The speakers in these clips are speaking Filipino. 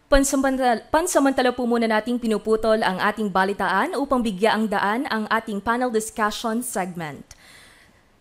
Pansamantala po muna nating pinuputol ang ating balitaan upang bigyan ang daan ang ating panel discussion segment.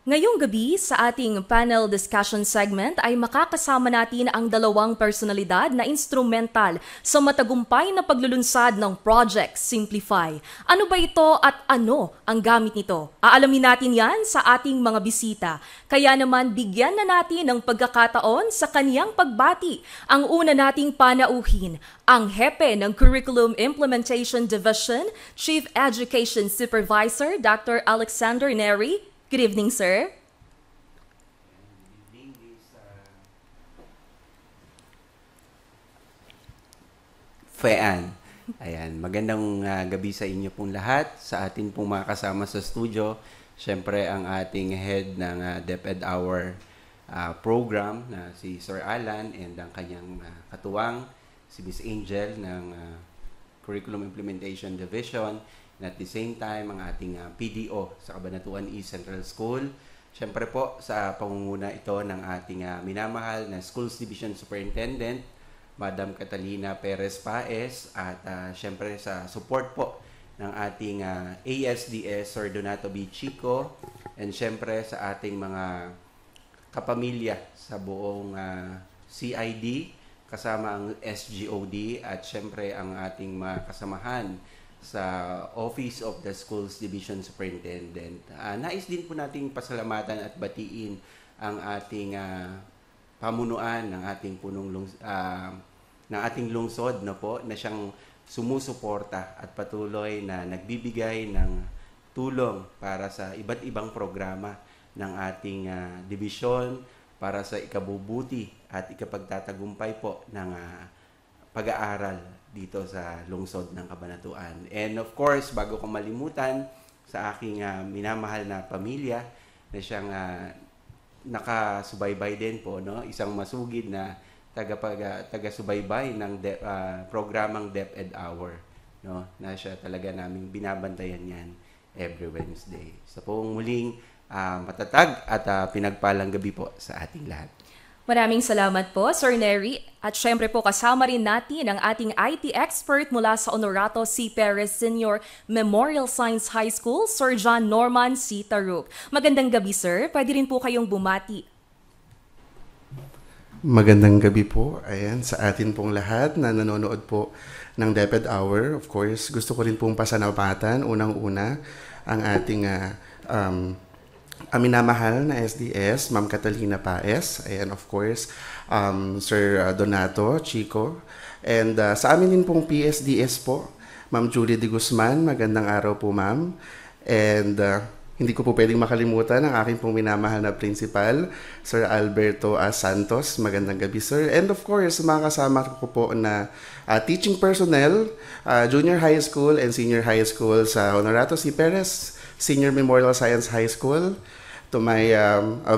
Ngayong gabi sa ating panel discussion segment ay makakasama natin ang dalawang personalidad na instrumental sa matagumpay na paglulunsad ng Project Simplify. Ano ba ito at ano ang gamit nito? Aalamin natin yan sa ating mga bisita. Kaya naman bigyan na natin ng pagkakataon sa kaniyang pagbati. Ang una nating panauhin, ang hepe ng Curriculum Implementation Division, Chief Education Supervisor, Dr. Alexander Neri. Good evening, sir. Fean. Ayan, magandang gabi sa inyo pong lahat, sa atin pong mga kasama sa studio. Siyempre, ang ating head ng DepEd Hour program na si Sir Alan and ang kanyang katuwang, si Miss Angel ng Curriculum Implementation Division. And at the same time, ang ating PDO sa Cabanatuan East Central School. Siyempre po, sa pangunguna ito ng ating minamahal na Schools Division Superintendent, Madam Catalina Perez Paez, at siyempre sa support po ng ating ASDS, Sir Donato B. Chico, and siyempre sa ating mga kapamilya sa buong CID, kasama ang SGOD, at siyempre ang ating mga kasamahan sa Office of the Schools Division Superintendent. Nais din po nating pasalamatan at batiin ang ating pamunuan ng ating ng ating lungsod na po na siyang sumusuporta at patuloy na nagbibigay ng tulong para sa iba't ibang programa ng ating division para sa ikabubuti at ikapagtatagumpay po ng pag-aaral dito sa lungsod ng Cabanatuan. And of course, bago ko malimutan, sa aking minamahal na pamilya na siyang nakasubaybay din po, no? Isang masugid na taga-subaybay ng programang DepEd Hour, no? Na siya talaga naming binabantayan yan every Wednesday. Sa pong muling matatag at pinagpalang gabi po sa ating lahat. Maraming salamat po, Sir Neri. At syempre po kasama rin natin ang ating IT expert mula sa Honorato C. Perez Senior Memorial Science High School, Sir John Norman C. Taruk. Magandang gabi, sir. Pwede rin po kayong bumati. Magandang gabi po. Ayan, sa atin pong lahat na nanonood po ng DepEd Hour. Of course, gusto ko rin pong pasalamatan, unang-una, ang ating minamahal na SDS, Ma'am Catalina Paez, and of course, Sir Donato Chico. And sa amin din pong PSDS po, Ma'am Julie de Guzman, magandang araw po ma'am. And hindi ko po pwedeng makalimutan ang aking pong minamahal na principal, Sir Alberto Santos, magandang gabi sir. And of course, mga kasama ko po na teaching personnel, junior high school and senior high school sa Honorato C. Perez Senior Memorial Science High School, to my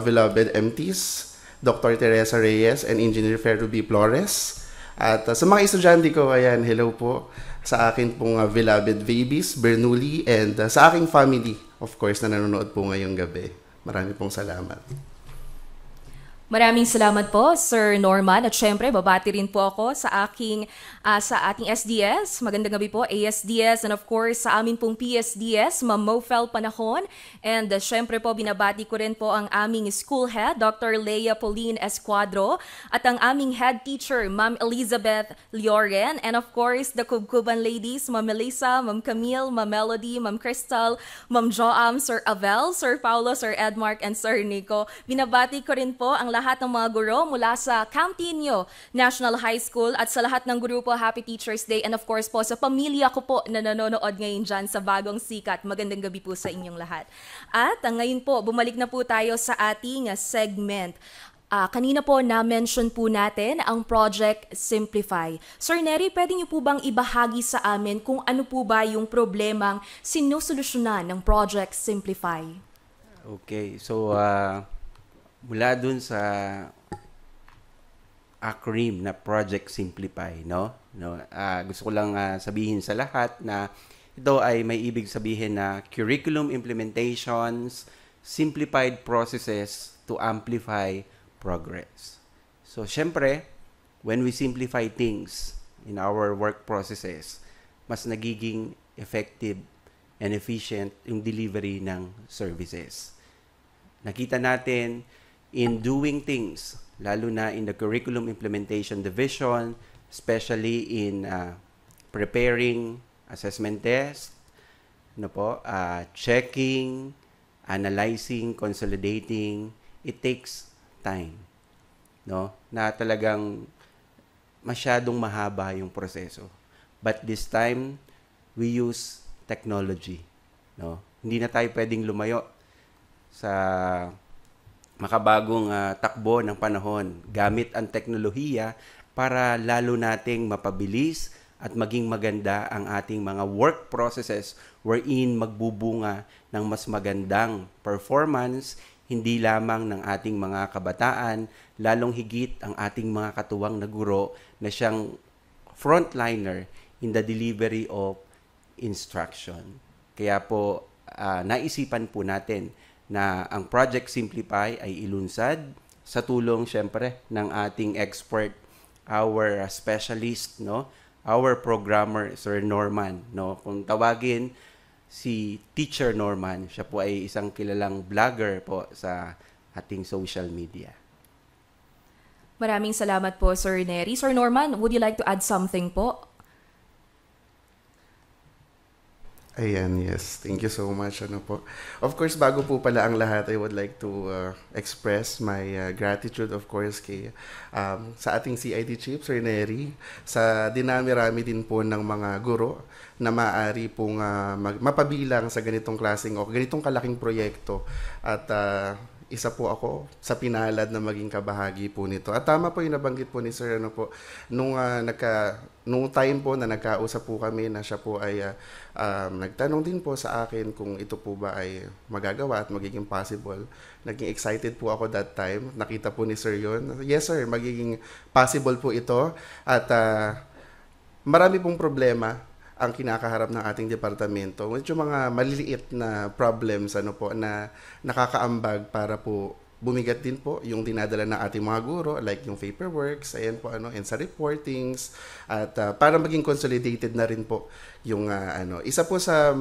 beloved MTs, Dr. Teresa Reyes and Engineer Ferruby Flores. At sa mga estudyante ko, ayan, hello po sa akin pong beloved babies, Bernoulli, and sa aking family, of course, na nanonood po ngayong gabi. Marami pong salamat. Maraming salamat po, Sir Norman. At syempre, babati rin po ako sa ating SDS. Magandang gabi po, ASDS. And of course, sa amin pong PSDS, Ma'am Mofel Panahon. And syempre po, binabati ko rin po ang aming school head, Dr. Leia Pauline Escuadro. At ang aming head teacher, Ma'am Elizabeth Lioren. And of course, the Kubkuban ladies, Ma'am Melissa, Ma'am Camille, Ma'am Melody, Ma'am Crystal, Ma'am Joam, Sir Avel, Sir Paulo, Sir Edmark, and Sir Nico. Binabati ko rin po ang lahat ng mga guro mula sa Camtinio National High School at sa lahat ng grupo, Happy Teachers Day, and of course po sa pamilya ko po na nanonood ngayon dyan sa Bagong Sikat. Magandang gabi po sa inyong lahat. At ngayon po, bumalik na po tayo sa ating segment. Kanina po na-mention po natin ang Project Simplify. Sir Neri, pwede niyo po bang ibahagi sa amin kung ano po ba yung problemang sinusolusyonan ng Project Simplify? Okay, so mula dun sa acronym na Project Simplify, no? Gusto ko lang sabihin sa lahat na ito ay may ibig sabihin na Curriculum Implementations, Simplified Processes to Amplify Progress. So, syempre, when we simplify things, in our work processes, mas nagiging effective and efficient yung delivery ng services. Nakita natin in doing things, lalo na in the curriculum implementation division, especially in preparing assessment test, checking, analyzing, consolidating, it takes time. No? Na talagang masyadong mahaba yung proseso. But this time, we use technology. No? Hindi na tayo pwedeng lumayo sa makabagong takbo ng panahon gamit ang teknolohiya para lalo nating mapabilis at maging maganda ang ating mga work processes wherein magbubunga ng mas magandang performance, hindi lamang ng ating mga kabataan, lalong higit ang ating mga katuwang na guro na siyang frontliner in the delivery of instruction. Kaya po, naisipan po natin na ang Project Simplify ay ilunsad sa tulong syempre ng ating expert, our specialist, our programmer, Sir Norman. Kung tawagin si Teacher Norman, siya po ay isang kilalang vlogger po sa ating social media. Maraming salamat po, Sir Nery. Sir Norman, would you like to add something po? Ayan, yes. Thank you so much. Of course, bago po pala ang lahat, I would like to express my gratitude, of course, sa ating CID Chief, Sir Nery, sa dinami-rami din po ng mga guro na maaari pong mapabilang sa ganitong klaseng o ganitong kalaking proyekto. At isa po ako sa pinalad na maging kabahagi po nito. At tama po yung nabanggit po ni Sir, nung time po na nagkausap po kami na siya po ay nagtanong din po sa akin kung ito po ba ay magagawa at magiging possible. Naging excited po ako that time. Nakita po ni Sir yun. Yes sir, magiging possible po ito. At marami pong problema ang kinakaharap ng ating departamento. Medyo mga maliliit na problems na nakakaambag para po bumigat din po yung dinadala ng ating mga guro, like yung paperworks, ayan po, and sa reportings, at para maging consolidated na rin po yung isa po sa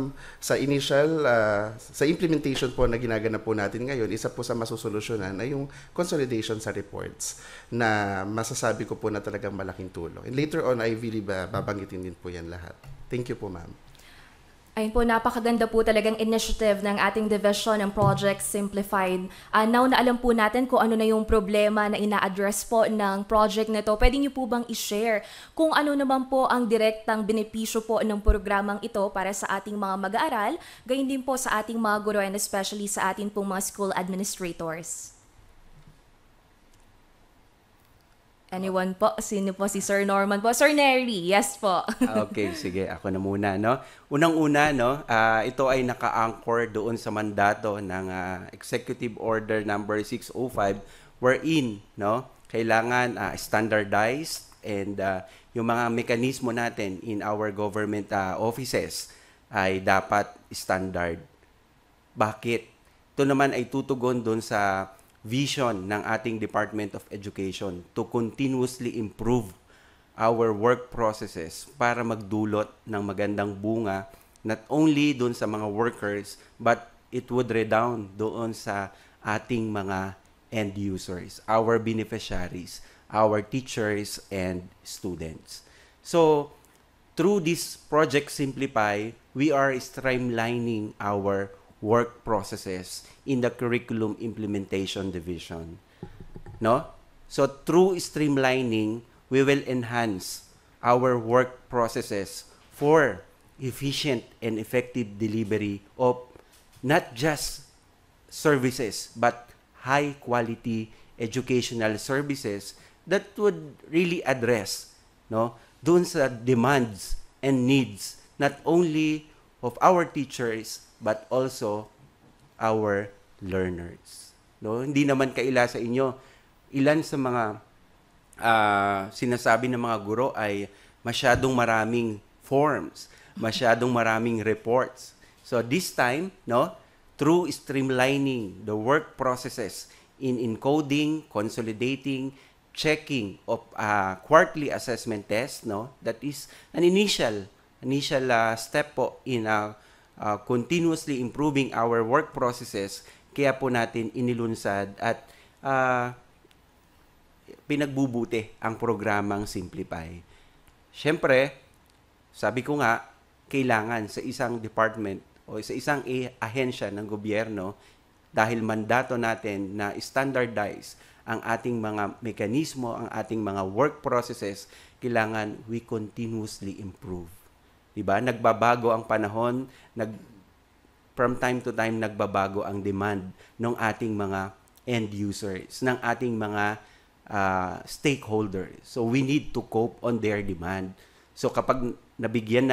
initial sa implementation po na ginaganap po natin ngayon, isa po sa masusolusyonan ay yung consolidation sa reports na masasabi ko po na talagang malaking tulong. And later on, I really babanggitin din po yan lahat. Thank you po, ma'am. Ayun po, napakaganda po talagang initiative ng ating division ng Project Simplified. Now na alam po natin kung ano na yung problema na ina-address po ng project na ito, pwede niyo po bang i-share kung ano naman po ang direktang benepisyo po ng programang ito para sa ating mga mag-aaral, gayon din po sa ating mga guro and especially sa ating pong mga school administrators? Anyone po? Sino po? Si Sir Norman po? Sir Nery, yes po. Okay, sige. Ako na muna, Unang-una, ito ay naka-anchor doon sa mandato ng Executive Order number 605 wherein, kailangan standardized and yung mga mekanismo natin in our government offices ay dapat standard. Bakit? Ito naman ay tutugon doon sa vision ng ating Department of Education to continuously improve our work processes para magdulot ng magandang bunga not only doon sa mga workers but it would redound doon sa ating mga end users, our beneficiaries, our teachers and students. So, through this Project Simplify, we are streamlining our work processes in the Curriculum Implementation Division. So through streamlining, we will enhance our work processes for efficient and effective delivery of not just services but high quality educational services that would really address doon sa demands and needs not only of our teachers but also our learners. Hindi naman kaila sa inyo, ilan sa mga sinasabi ng mga guro ay masyadong maraming forms, masyadong maraming reports. So this time, through streamlining the work processes in encoding, consolidating, checking of quarterly assessment test, no? That is an initial step po in continuously improving our work processes. Kaya po natin inilunsad at pinagbubuti ang programang Simplify. Siyempre, sabi ko nga, kailangan sa isang department o sa isang ahensya ng gobyerno, dahil mandato natin na standardize ang ating mga mekanismo, ang ating mga work processes, kailangan we continuously improve. Diba? Nagbabago ang panahon, from time to time nagbabago ang demand ng ating mga end users, ng ating mga stakeholders. So we need to cope on their demand. So kapag napagbigyan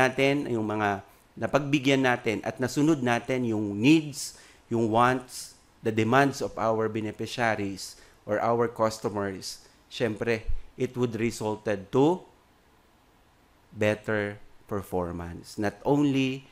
natin at nasunod natin yung needs, yung wants, the demands of our beneficiaries or our customers, syempre, it would resulted to better performance. Not only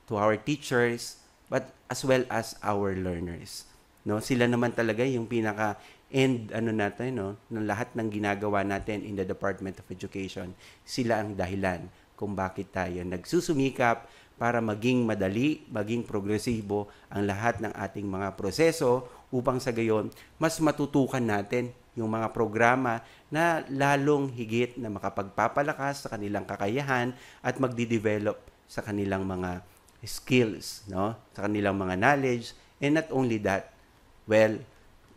to our teachers, but as well as our learners. No, sila naman talaga yung pinaka-end natin, no, ng lahat ng ginagawa natin in the Department of Education. Sila ang dahilan kung bakit tayo nagsusumikap para maging madali, maging progresibo ang lahat ng ating mga proseso upang sa gayon mas matutukan natin yung mga programa na lalong higit na makapagpapalakas sa kanilang kakayahan at magdi-develop sa kanilang mga skills, no? Sa kanilang mga knowledge. And not only that, well,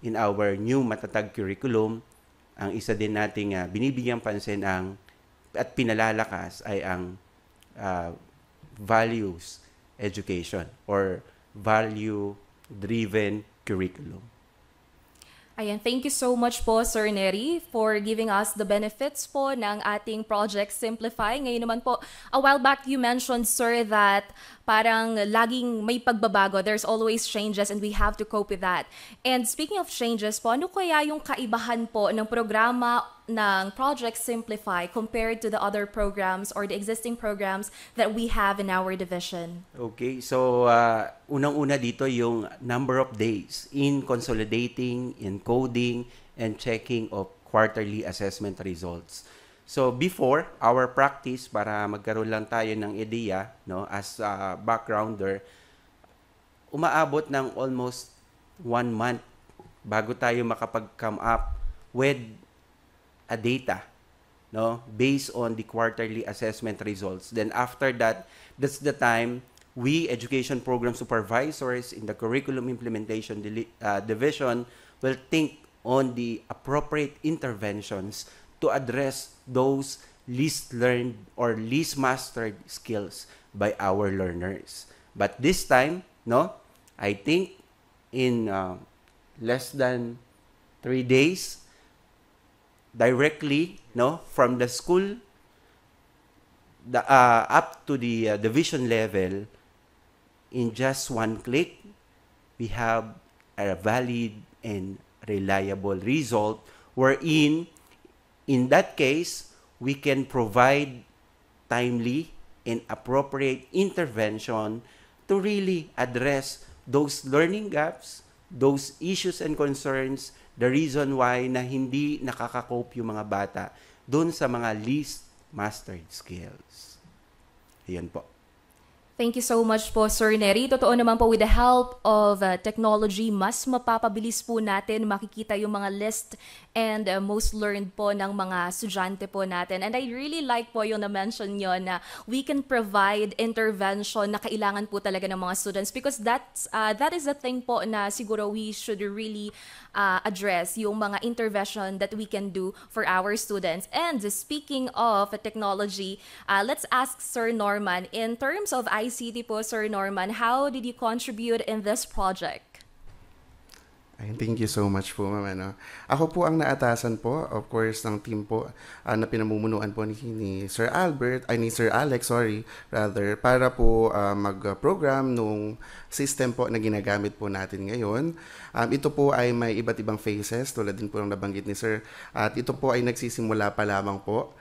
in our new matatag curriculum, ang isa din nating binibigyang pansin at pinalalakas ay ang values education or value-driven curriculum. Ayan, thank you so much po, Sir Neri, for giving us the benefits po ng ating Project Simplify. Ngayon naman po, a while back you mentioned, sir, that parang laging may pagbabago. There's always changes and we have to cope with that. And speaking of changes po, ano kaya yung kaibahan po ng programa ng Project Simplify compared to the other programs or the existing programs that we have in our division? Okay, so unang-una dito yung number of days in consolidating, encoding, and checking of quarterly assessment results. So before, our practice, para magkaroon lang tayo ng ideya, no, as a backgrounder, umaabot ng almost 1 month bago tayo makapag-come up with a data, no, based on the quarterly assessment results. Then after that, that's the time we education program supervisors in the curriculum implementation division will think on the appropriate interventions to address those least learned or least mastered skills by our learners. But this time, no, I think in less than 3 days, directly, no, from the school up to the division level, in just one click, we have a valid and reliable result wherein, in that case, we can provide timely and appropriate intervention to really address those learning gaps, those issues and concerns, the reason why na hindi nakaka-cope yung mga bata doon sa mga least mastered skills. Ayan po. Thank you so much po, Sir Neri. Totoo naman po, with the help of technology, mas mapapabilis po natin makikita yung mga list and most learned po ng mga estudyante po natin. And I really like po yung na-mention nyo na we can provide intervention na kailangan po talaga ng mga students because that is the thing po na siguro we should really address, yung mga intervention that we can do for our students. And speaking of technology, let's ask Sir Norman, in terms of ICT po, Sir Norman, how did you contribute in this project? Thank you so much po, Ma'am. Ako po ang naatasan po, of course, ng team po na pinamumunuan po ni Sir Alex, para po mag-program nung system po na ginagamit po natin ngayon. Ito po ay may iba't ibang phases, tulad din po ng nabanggit ni Sir. At ito po ay nagsisimula pa lamang po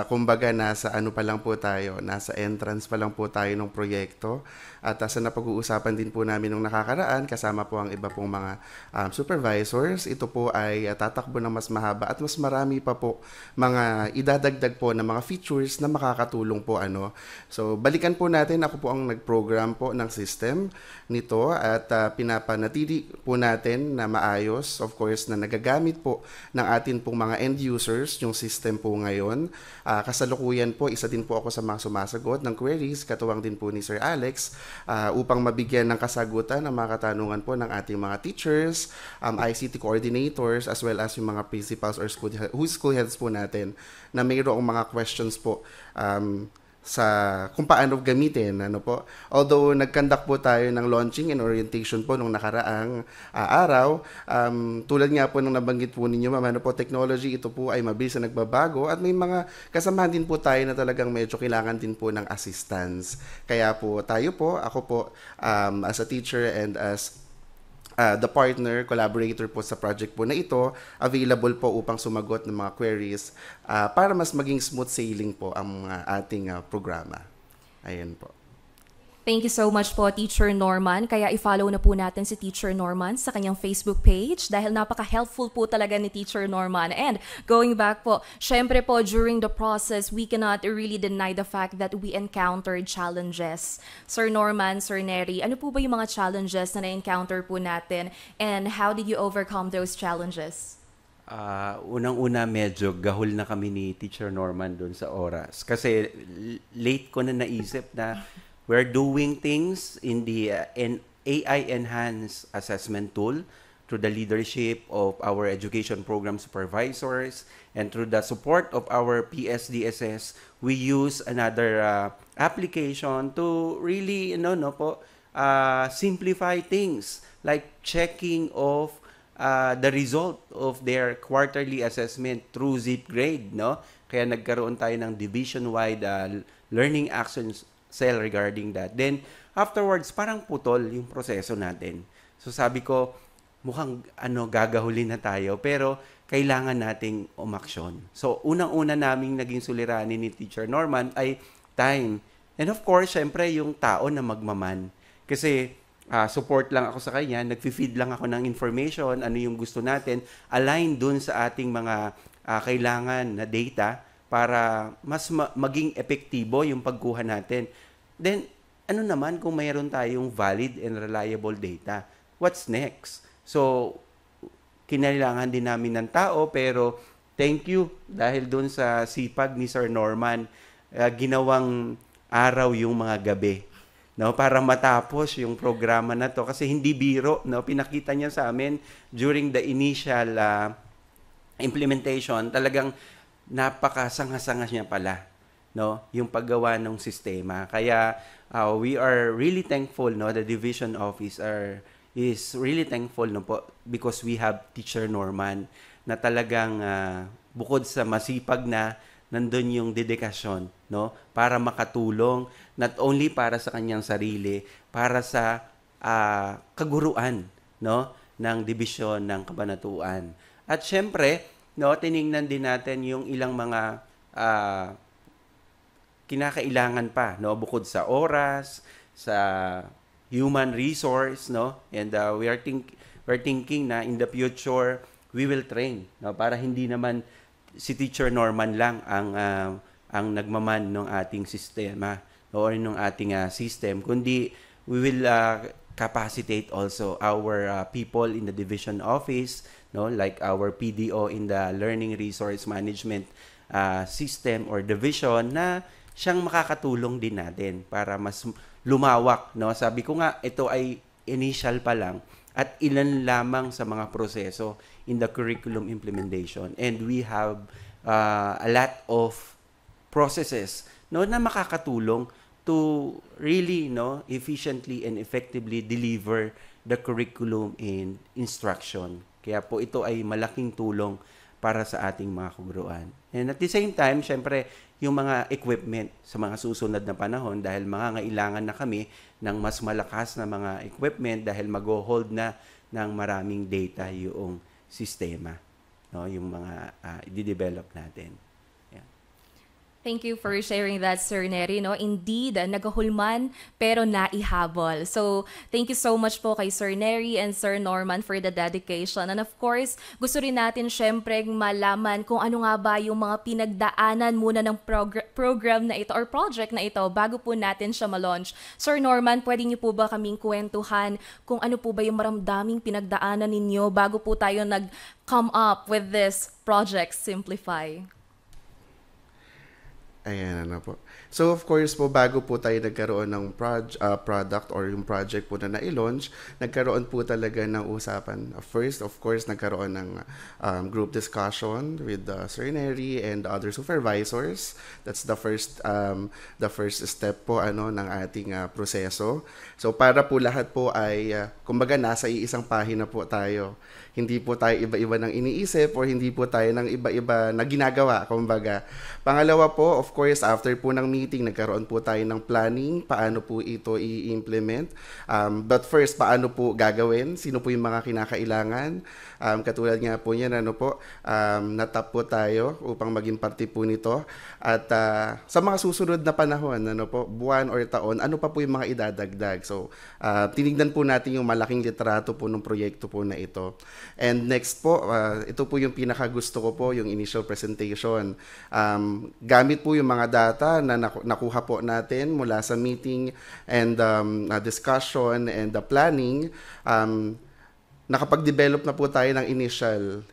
kumbaga, nasa ano pa lang po tayo, nasa entrance pa lang po tayo ng proyekto. At sa napag-uusapan din po namin nung nakakaraan, kasama po ang iba pong mga supervisors, ito po ay tatakbo ng mas mahaba at mas marami pa po mga idadagdag po na mga features na makakatulong po ano. So, balikan po natin, ako po ang nag-program po ng system nito at pinapanatili po natin na maayos, of course, na nagagamit po ng atin pong mga end users yung system po ngayon. Kasalukuyan po, isa din po ako sa mga sumasagot ng queries, katuwang din po ni Sir Alex, upang mabigyan ng kasagutan ang mga katanungan po ng ating mga teachers, ICT coordinators, as well as yung mga principals or school heads po natin na mayroong mga questions po sa kung paano gamitin, ano po. Although nag-conduct po tayo ng launching and orientation po nung nakaraang araw, tulad nga po nung nabanggit po ninyo, ma'am, ano po, technology, ito po ay mabilis na nagbabago at may mga kasamahan din po tayo na talagang medyo kailangan din po ng assistance. Kaya po tayo po, ako po, as a teacher and as the partner, collaborator po sa project po na ito, available po upang sumagot ng mga queries para mas maging smooth sailing po ang ating programa. Ayan po. Thank you so much po, Teacher Norman. Kaya i-follow na po natin si Teacher Norman sa kanyang Facebook page dahil napaka-helpful po talaga ni Teacher Norman. And going back po, syempre po, during the process, we cannot really deny the fact that we encountered challenges. Sir Norman, Sir Neri, ano po ba yung mga challenges na na-encounter po natin and how did you overcome those challenges? Unang-una, medyo gahol na kami ni Teacher Norman doon sa oras. Kasi late ko na naisip na we're doing things in the AI-enhanced assessment tool through the leadership of our education program supervisors and through the support of our PSDSS. We use another application to really, simplify things like checking of the result of their quarterly assessment through ZipGrade, no? Kaya nagkaroon tayo ng division-wide learning actions cell regarding that. Then, afterwards, parang putol yung proseso natin. So, sabi ko, mukhang gagahulin na tayo, pero kailangan nating umaksyon. So, unang-una naming naging suliranin ni Teacher Norman ay time. And of course, syempre, yung tao na magmaman. Kasi, support lang ako sa kanya, nag-feed lang ako ng information, ano yung gusto natin, align dun sa ating mga kailangan na data, para mas maging epektibo yung pagkuha natin. Then, ano naman kung mayroon tayong valid and reliable data? What's next? So, kinailangan din namin ng tao, pero thank you dahil doon sa sipag ni Sir Norman, ginawang araw yung mga gabi, no, para matapos yung programa na to. Kasi hindi biro, no, pinakita niya sa amin during the initial implementation, talagang napakasanga-sanga niya pala, no, yung paggawa ng sistema. Kaya we are really thankful, no, the division office is really thankful, no po, because we have Teacher Norman na talagang bukod sa masipag na, nandun yung dedikasyon, no, para makatulong not only para sa kanyang sarili, para sa kaguruan, no, ng dibisyon ng kabanatuan. At syempre, no, tiningnan din natin yung ilang mga kinakailangan pa, no, bukod sa oras, sa human resource, no, and we're thinking na in the future we will train, no, para hindi naman si Teacher Norman lang ang nagmaman ng ating sistema or ng ating system, kundi we will capacitate also our people in the division office, no, like our PDO in the learning resource management system or division, na siyang makakatulong din natin para mas lumawak, no. Sabi ko nga, ito ay initial pa lang at ilan lamang sa mga proseso in the curriculum implementation, and we have a lot of processes, no, na makakatulong to really, no, efficiently and effectively deliver the curriculum and instruction. Kaya po ito ay malaking tulong para sa ating mga kaguruan. And at the same time, syempre, yung mga equipment sa mga susunod na panahon, dahil mangangailangan na kami ng mas malakas na mga equipment dahil mag-hold na ng maraming data yung sistema, no, yung mga i-develop natin. Yeah. Thank you for sharing that, Sir Neri. No? Indeed, nagahulman pero naihabol. So, thank you so much po kay Sir Neri and Sir Norman for the dedication. And of course, gusto rin natin syempre malaman kung ano nga ba yung mga pinagdaanan muna ng program na ito or project na ito bago po natin siya ma-launch. Sir Norman, pwede niyo po ba kaming kwentuhan kung ano po ba yung maramdaming pinagdaanan ninyo bago po tayo nag-come up with this project Simplify? Ayan, ano po. So, of course po, bago po tayo nagkaroon ng product or yung project po na na-launch, nagkaroon po talaga ng usapan. First, of course, nagkaroon ng group discussion with Sir Neri and other supervisors. That's the first step po ng ating proseso. So, para po lahat po ay, kumbaga, nasa iisang pahina po tayo. Hindi po tayo iba-iba ng iniisip or hindi po tayo ng iba-iba na ginagawa, kumbaga. Pangalawa po, of course, after po ng meeting, nagkaroon po tayo ng planning, paano po ito i-implement. But first, paano po gagawin? Sino po yung mga kinakailangan? Katulad nga po yan, natap po tayo upang maging parte po nito. At sa mga susunod na panahon, buwan or taon, ano pa po yung mga idadagdag? So, tinignan po natin yung malaking litrato po ng proyekto po na ito. And next po, ito po yung pinakagusto ko po, yung initial presentation. Gamit po yung mga data na nakuha po natin mula sa meeting and discussion and the planning. Nakapag-develop na po tayo ng initial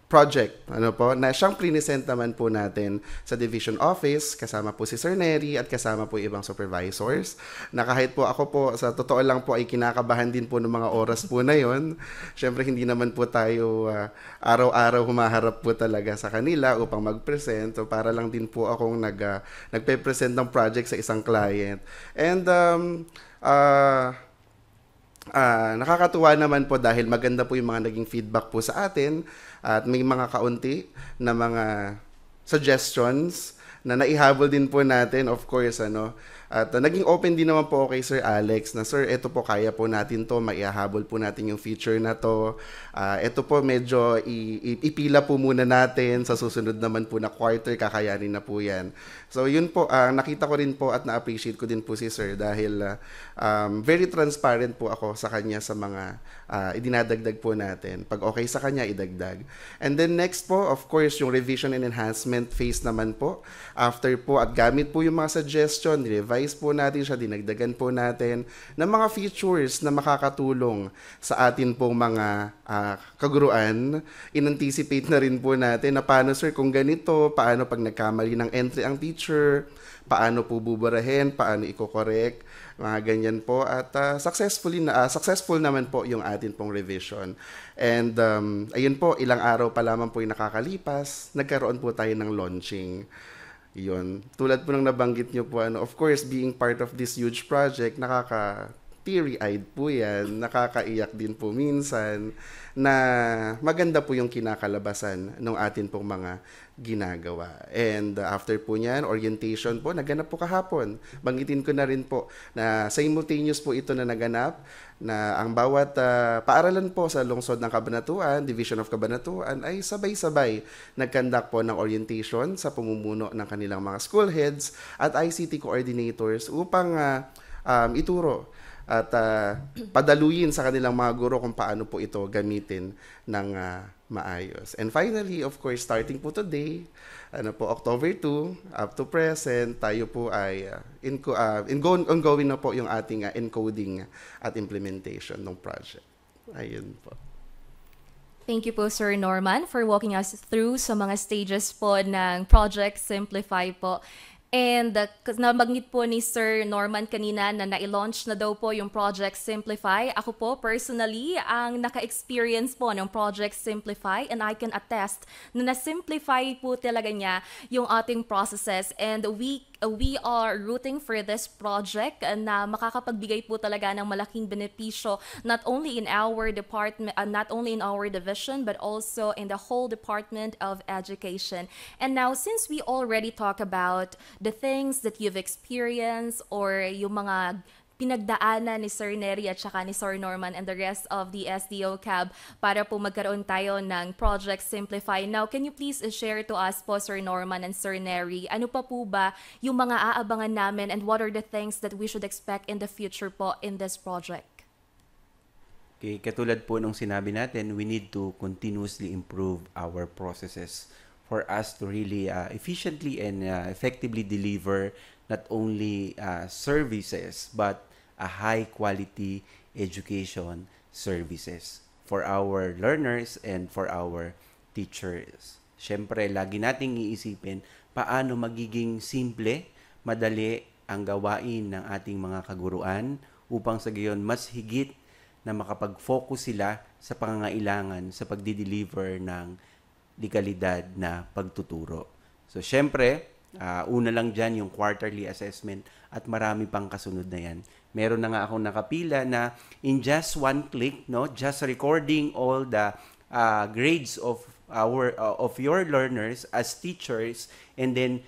project na siyang present naman po natin sa division office, kasama po si Sir Neri at kasama po ibang supervisors, na kahit po ako po sa totoo lang po ay kinakabahan din po ng mga oras po na yon. Syempre hindi naman po tayo araw-araw humaharap po talaga sa kanila upang mag-present, so para lang din po akong nagpe-present ng project sa isang client. And nakakatuwa naman po dahil maganda po yung mga naging feedback po sa atin at may mga kaunti na mga suggestions na naihabol din po natin, of course, At naging open din naman po kay Sir Alex na, Sir, ito po kaya po natin to, maihahabol po natin yung feature na to. Ito po medyo ipila po muna natin, sa susunod naman po na quarter, kakayanin na po yan. So yun po, nakita ko rin po at na-appreciate ko din po si Sir dahil very transparent po ako sa kanya sa mga idinadagdag po natin. Pag okay sa kanya, idagdag. And then next po, of course, yung revision and enhancement phase naman po. After po at gamit po yung mga suggestion, revise po natin siya, dinagdagan po natin ng mga features na makakatulong sa atin pong mga kaguruan. In-anticipate na rin po natin na paano, Sir, kung ganito, paano pag nagkamali ng entry ang teacher, paano po buburahin, paano i-correct, mga ganyan po. At successful naman po yung atin pong revision. And ayun po, ilang araw pa lamang po yung nakakalipas, nagkaroon po tayo ng launching. Yun. Tulad po ng nabanggit nyo po, of course, being part of this huge project, teary-eyed po yan, nakakaiyak din po minsan, na maganda po yung kinakalabasan ng atin pong mga ginagawa. And after po niyan, orientation po, naganap po kahapon. Banggitin ko na rin po na simultaneous po ito na naganap, na ang bawat paaralan po sa lungsod ng Cabanatuan, Division of Cabanatuan, ay sabay-sabay nag-conduct po ng orientation sa pamumuno ng kanilang mga school heads at ICT coordinators upang ituro at padaluyin sa kanilang mga guro kung paano po ito gamitin ng maayos. And finally, of course, starting po today, October 2, up to present, tayo po ay ongoing na po yung ating encoding at implementation ng project. Ayun po. Thank you po, Sir Norman, for walking us through sa mga stages po ng Project Simplify po. And nabanggit po ni Sir Norman kanina na na-launch na daw po yung Project Simplify. Ako po, personally, ang naka-experience po ng Project Simplify, and I can attest na na-simplify po talaga niya yung ating processes. And we are rooting for this project na makakapagbigay po talaga ng malaking benepisyo not only in our department, not only in our division, but also in the whole Department of Education. And now, since we already talk about the things that you've experienced or yung mga pinagdaanan ni Sir Neri at saka ni Sir Norman and the rest of the SDO CAB para po magkaroon tayo ng Project Simplify. Now, can you please share to us po, Sir Norman and Sir Neri, ano pa po ba yung mga aabangan namin and what are the things that we should expect in the future po in this project? Okay, katulad po nung sinabi natin, we need to continuously improve our processes for us to really efficiently and effectively deliver not only services but a high quality education services for our learners and for our teachers. Siyempre, lagi nating iisipin paano magiging simple, madali ang gawain ng ating mga kaguruan upang sa gayon mas higit na makapag-focus sila sa pangangailangan sa pagdi-deliver ng dekalidad na pagtuturo. So, siyempre, una lang dyan yung quarterly assessment at marami pang kasunod na yan. Meron na nga akong nakapila na in just one click, no, just recording all the grades of your learners as teachers, and then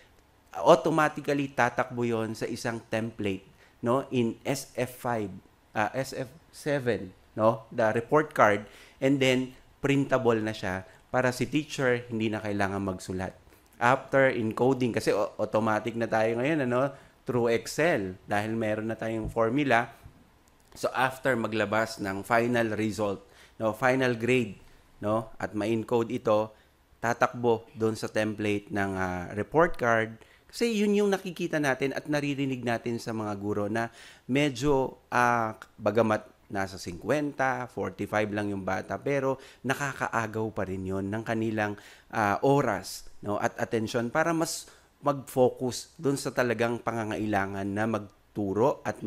automatically tatakbo yon sa isang template, no, in SF5, SF7, no, the report card, and then printable na siya para si teacher hindi na kailangan magsulat. After encoding, kasi automatic na tayo ngayon, through Excel, dahil meron na tayong formula. So, after maglabas ng final result, final grade, at ma-encode ito, tatakbo doon sa template ng report card. Kasi yun yung nakikita natin at naririnig natin sa mga guro na medyo, bagamat nasa 50, 45 lang yung bata, pero nakakaagaw pa rin yun ng kanilang oras, at atensyon para mas mag-focus doon sa talagang pangangailangan na magturo at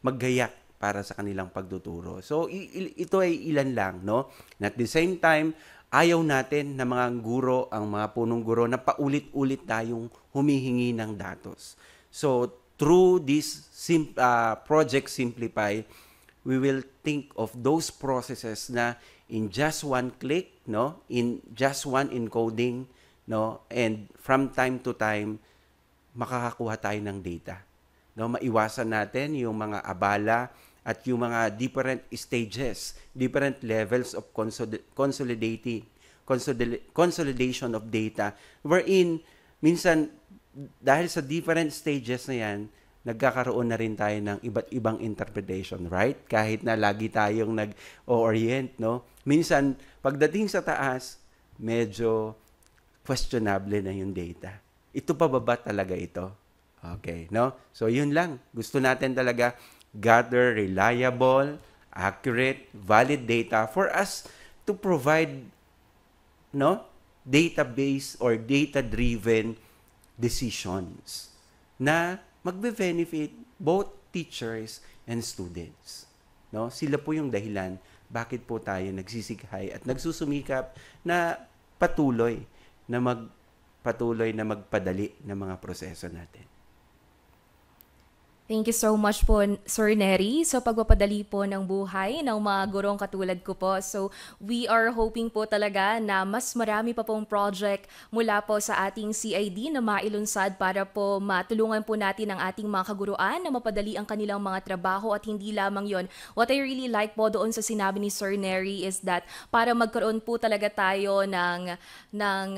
maggayak para sa kanilang pagtuturo. So, ito ay ilan lang, no? And at the same time, ayaw natin na mga guro, ang mga punong guro, na paulit-ulit tayong humihingi ng datos. So, through this Project Simplify, we will think of those processes na in just one click, in just one encoding, and from time to time, makakakuha tayo ng data. Maiwasan natin yung mga abala at yung mga different stages, different levels of consolidation of data, wherein minsan, dahil sa different stages na yan, nagkakaroon na rin tayo ng iba't ibang interpretation, right? Kahit na lagi tayong nag-orient, minsan, pagdating sa taas, medyo questionable na yung data. Ito pa ba talaga ito? Okay, So, yun lang. Gusto natin talaga gather reliable, accurate, valid data for us to provide, database or data-driven decisions na magbe-benefit both teachers and students. Sila po yung dahilan bakit po tayo nagsisikhay at nagsusumikap na patuloy na magpadali ng mga proseso natin. Thank you so much po, Sir Neri, sa pagpapadali po ng buhay ng mga gurong katulad ko po. So, we are hoping po talaga na mas marami pa pong project mula po sa ating CID na mailunsad para po matulungan po natin ang ating mga kaguruan na mapadali ang kanilang mga trabaho at hindi lamang yon. What I really like po doon sa sinabi ni Sir Neri is that para magkaroon po talaga tayo ng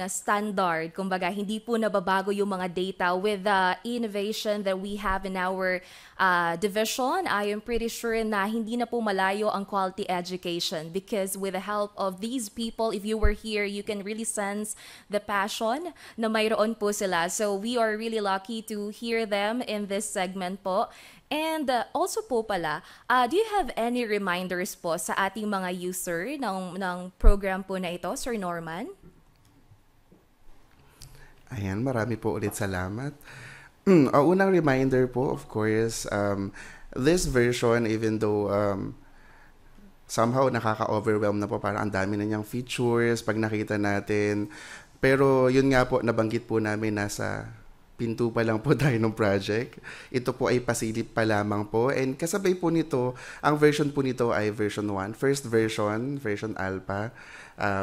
standard, kumbaga hindi po nababago yung mga data with the innovation that we have in our division, I am pretty sure na hindi na po malayo ang quality education because with the help of these people, if you were here, you can really sense the passion na mayroon po sila. So we are really lucky to hear them in this segment po. And also po pala, do you have any reminders po sa ating mga user ng program po na ito, Sir Norman? Ayan, marami po ulit salamat. Unang reminder po, of course, this version, even though somehow nakaka-overwhelm na po, parang ang dami na niyang features pag nakita natin. Pero yun nga po, nabanggit po namin nasa pinto pa lang po tayo ng project. Ito po ay pasilip pa lamang po. And kasabay po nito, ang version po nito ay version 1. First version, version alpha,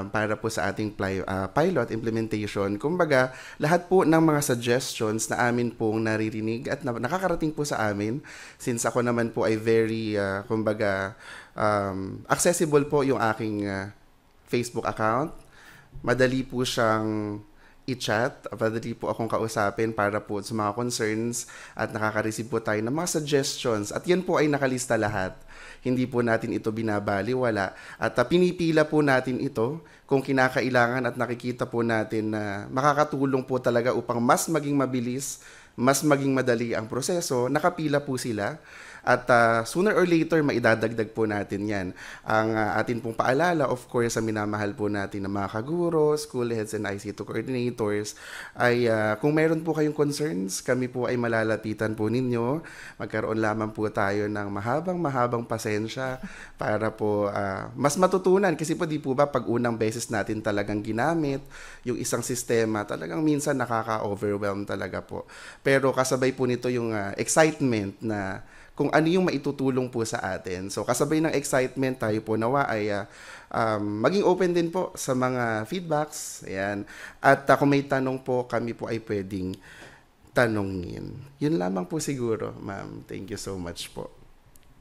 para po sa ating pilot implementation. Kumbaga, lahat po ng mga suggestions na amin pong naririnig at nakakarating po sa amin, since ako naman po ay very, accessible po yung aking Facebook account. Madali po siyang i-chat, madali po akong kausapin para po sa mga concerns at nakaka-receive po tayo ng mga suggestions at yan po ay nakalista lahat. Hindi po natin ito binabaliwala at pinipila po natin ito kung kinakailangan at nakikita po natin na makakatulong po talaga upang mas maging mabilis, mas maging madali ang proseso, nakapila po sila. At sooner or later, maidadagdag po natin yan. Ang atin pong paalala, of course, sa minamahal po natin ng mga kaguro, school heads and ICT coordinators, ay kung meron po kayong concerns, kami po ay malalapitan po ninyo. Magkaroon lamang po tayo ng mahabang pasensya para po mas matutunan. Kasi po di po ba, pag unang beses natin talagang ginamit, yung isang sistema, talagang minsan nakaka-overwhelm talaga po. Pero kasabay po nito yung excitement na kung ano yung maitutulong po sa atin. So kasabay ng excitement, tayo po nawa ay maging open din po sa mga feedbacks. Ayan. At kung may tanong po, kami po ay pwedeng tanongin. Yun lamang po siguro, ma'am. Thank you so much po.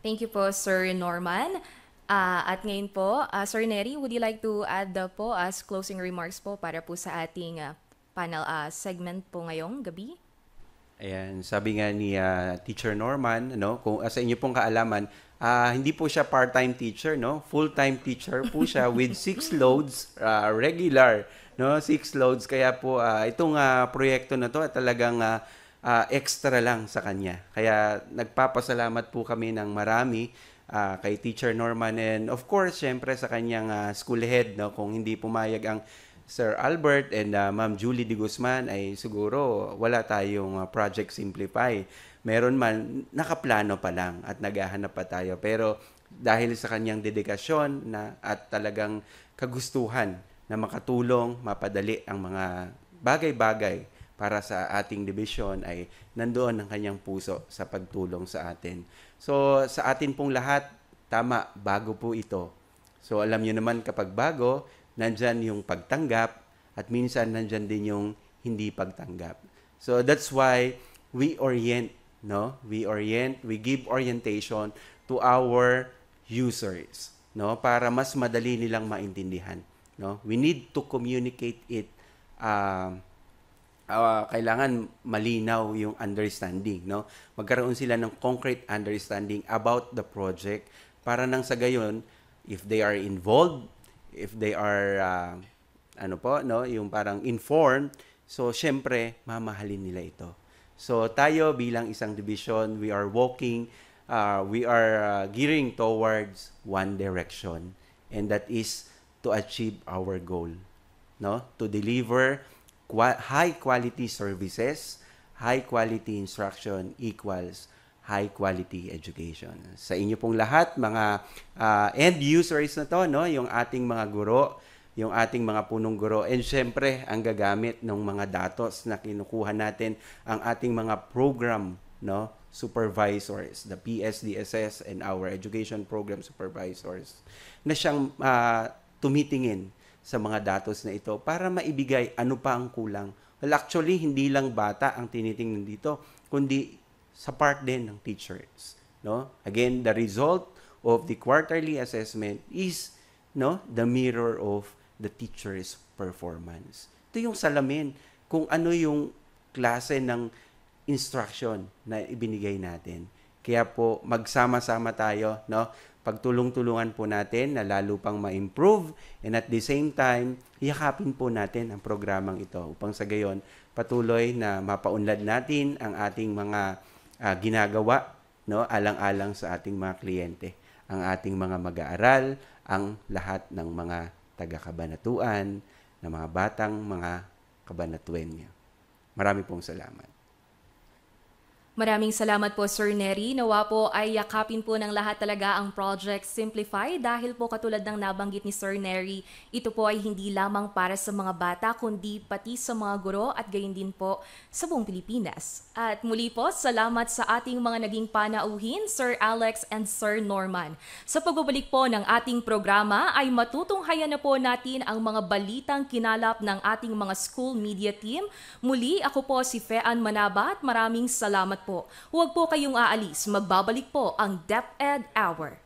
Thank you po, Sir Norman. At ngayon po, Sir Neri, would you like to add po as closing remarks po para po sa ating panel segment po ngayong gabi? Ayan, sabi nga ni Teacher Norman, no, kung sa inyo pong kaalaman, hindi po siya part-time teacher, no? Full-time teacher po siya with 6 loads, regular, no? 6 loads, kaya po itong proyekto na to talagang extra lang sa kanya. Kaya nagpapasalamat po kami ng marami kay Teacher Norman and of course, syempre sa kanyang school head, no, kung hindi pumayag ang Sir Albert and Ma'am Julie de Guzman ay siguro wala tayong Project Simplify. Meron man, nakaplano pa lang at naghahanap pa tayo. Pero dahil sa kanyang dedikasyon at talagang kagustuhan na makatulong, mapadali ang mga bagay-bagay para sa ating division ay nandoon ang kanyang puso sa pagtulong sa atin. So sa atin pong lahat, tama, bago po ito. So alam niyo naman kapag bago, nandyan yung pagtanggap at minsan nandyan din yung hindi pagtanggap. So that's why we orient, no? We give orientation to our users, no? Para mas madali nilang maintindihan, no? We need to communicate it. Kailangan malinaw yung understanding, no? Magkaroon sila ng concrete understanding about the project para nang sa gayon, if they are involved, if they are yung parang informed, so syempre mamahalin nila ito. So tayo bilang isang division, we are gearing towards one direction, and that is to achieve our goal, no? To deliver high quality services, high quality instruction equals high quality education. Sa inyo pong lahat, mga end users na to, no? Yung ating mga guro, yung ating mga punong guro, and syempre, ang gagamit ng mga datos na kinukuha natin, ang ating mga program, no? Supervisors, the PSDSS and our education program supervisors, na siyang tumitingin sa mga datos na ito para maibigay ano pa ang kulang. Well, actually, hindi lang bata ang tinitingnan dito, kundi sa part din ng teachers, no? Again, the result of the quarterly assessment is, no, the mirror of the teacher's performance. Ito yung salamin kung ano yung klase ng instruction na ibinigay natin. Kaya po magsama-sama tayo, no? Pagtulong-tulungan po natin na lalo pang ma-improve, and at the same time, yakapin po natin ang programang ito upang sa gayon patuloy na mapaunlad natin ang ating mga ginagawa, no, alang-alang sa ating mga kliyente, ang ating mga mag-aaral, ang lahat ng mga taga-kabanatuan, ng mga batang mga kabanatuenya. Marami pong salamat. Maraming salamat po, Sir Nery. Nawa po ay yakapin po ng lahat talaga ang Project Simplify dahil po katulad ng nabanggit ni Sir Nery, ito po ay hindi lamang para sa mga bata kundi pati sa mga guro at gayon din po sa buong Pilipinas. At muli po, salamat sa ating mga naging panauhin, Sir Alex and Sir Norman. Sa pagbabalik po ng ating programa ay matutunghayan na po natin ang mga balitang kinalap ng ating mga school media team. Muli, ako po si Fean Manabat. Maraming salamat po. Huwag po kayong aalis. Magbabalik po ang DepEd Hour.